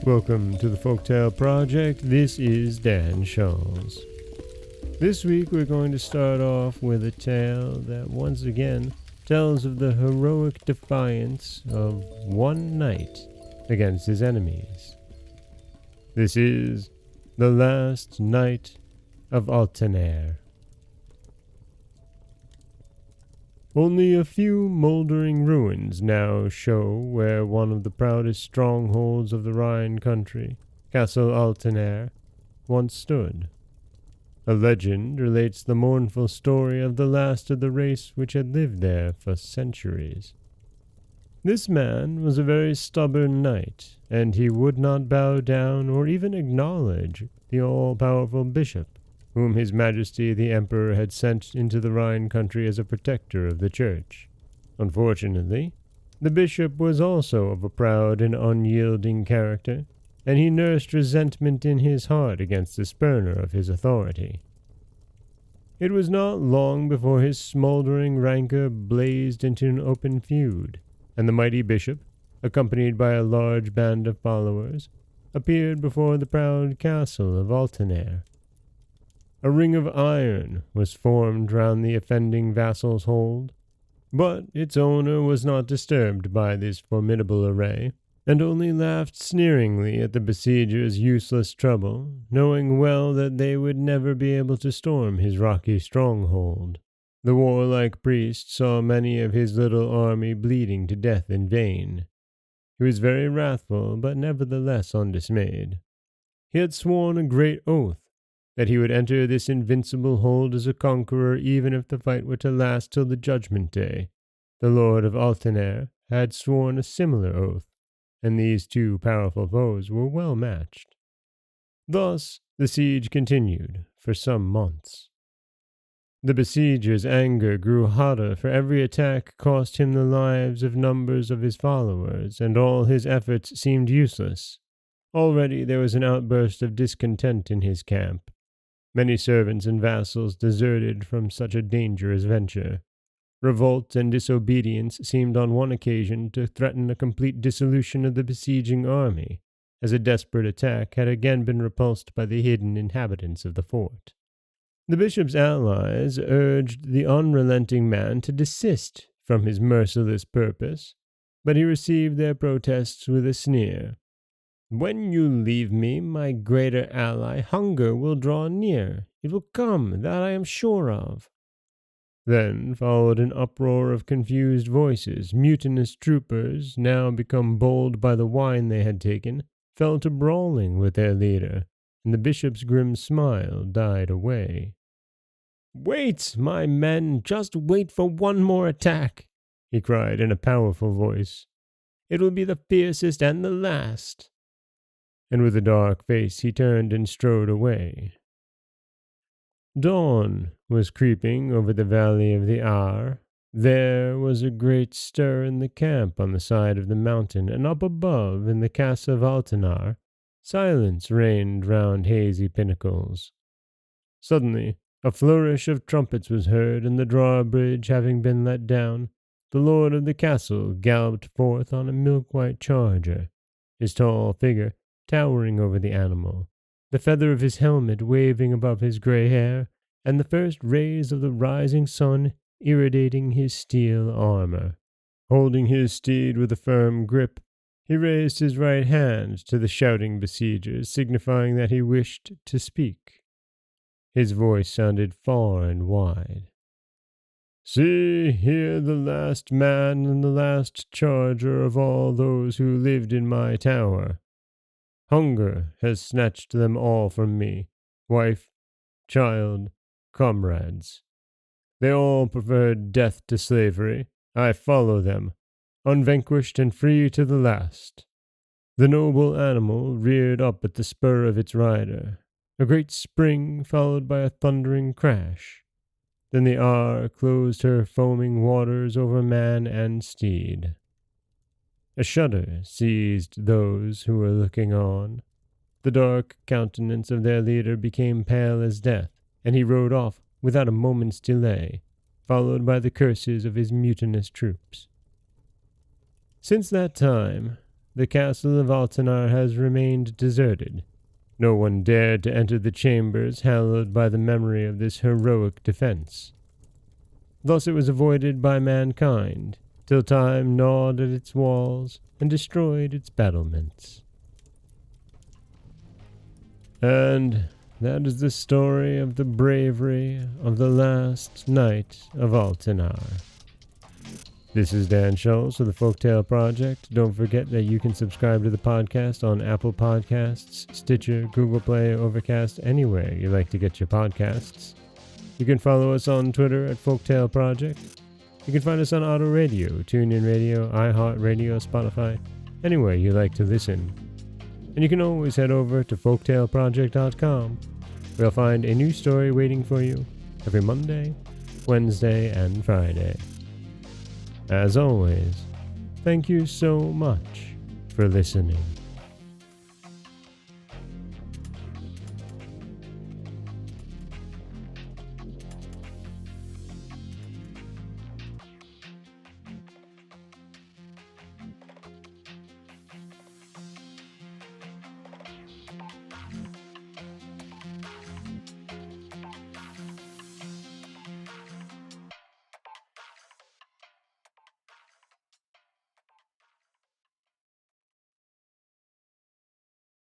Welcome to the Folktale Project. This is Dan Scholz. This week we're going to start off with a tale that once again tells of the heroic defiance of one knight against his enemies. This is the Last Knight of Altenahr. Only a few moldering ruins now show where one of the proudest strongholds of the Rhine country, Castle Altenahr, once stood. A legend relates the mournful story of the last of the race which had lived there for centuries. This man was a very stubborn knight, and he would not bow down or even acknowledge the all-powerful bishop, whom His Majesty the Emperor had sent into the Rhine country as a protector of the church. Unfortunately, the bishop was also of a proud and unyielding character, and he nursed resentment in his heart against the spurner of his authority. It was not long before his smoldering rancor blazed into an open feud, and the mighty bishop, accompanied by a large band of followers, appeared before the proud castle of Altenahr. A ring of iron was formed round the offending vassal's hold, but its owner was not disturbed by this formidable array, and only laughed sneeringly at the besiegers' useless trouble, knowing well that they would never be able to storm his rocky stronghold. The warlike priest saw many of his little army bleeding to death in vain. He was very wrathful, but nevertheless undismayed. He had sworn a great oath that he would enter this invincible hold as a conqueror even if the fight were to last till the judgment day. The Lord of Altenahr had sworn a similar oath, and these two powerful foes were well matched. Thus the siege continued for some months. The besiegers' anger grew hotter, for every attack cost him the lives of numbers of his followers, and all his efforts seemed useless. Already there was an outburst of discontent in his camp. Many servants and vassals deserted from such a dangerous venture. Revolt and disobedience seemed on one occasion to threaten a complete dissolution of the besieging army, as a desperate attack had again been repulsed by the hidden inhabitants of the fort. The bishop's allies urged the unrelenting man to desist from his merciless purpose, but he received their protests with a sneer. "When you leave me, my greater ally, hunger will draw near. It will come, that I am sure of." Then followed an uproar of confused voices. Mutinous troopers, now become bold by the wine they had taken, fell to brawling with their leader, and the bishop's grim smile died away. "Wait, my men, just wait for one more attack," he cried in a powerful voice. "It will be the fiercest and the last." And with a dark face he turned and strode away. Dawn was creeping over the valley of the Ahr. There was a great stir in the camp on the side of the mountain, and up above, in the castle of Altenahr, silence reigned round hazy pinnacles. Suddenly, a flourish of trumpets was heard, and the drawbridge having been let down, the lord of the castle galloped forth on a milk-white charger, his tall figure towering over the animal, the feather of his helmet waving above his grey hair, and the first rays of the rising sun irradiating his steel armor. Holding his steed with a firm grip, he raised his right hand to the shouting besiegers, signifying that he wished to speak. His voice sounded far and wide. "See here the last man and the last charger of all those who lived in my tower. Hunger has snatched them all from me, wife, child, comrades. They all preferred death to slavery. I follow them, unvanquished and free to the last." The noble animal reared up at the spur of its rider. A great spring followed by a thundering crash. Then the Ahr closed her foaming waters over man and steed. A shudder seized those who were looking on. The dark countenance of their leader became pale as death, and he rode off without a moment's delay, followed by the curses of his mutinous troops. Since that time, the castle of Altenahr has remained deserted. No one dared to enter the chambers hallowed by the memory of this heroic defense. Thus it was avoided by mankind, till time gnawed at its walls and destroyed its battlements. And that is the story of the bravery of the Last Knight of Altenahr. This is Dan Scholz of the Folktale Project. Don't forget that you can subscribe to the podcast on Apple Podcasts, Stitcher, Google Play, Overcast, anywhere you like to get your podcasts. You can follow us on Twitter at Folktale Project. You can find us on Auto Radio, TuneIn Radio, iHeartRadio, Spotify, anywhere you like to listen. And you can always head over to folktaleproject.com, where you'll find a new story waiting for you every Monday, Wednesday, and Friday. As always, thank you so much for listening.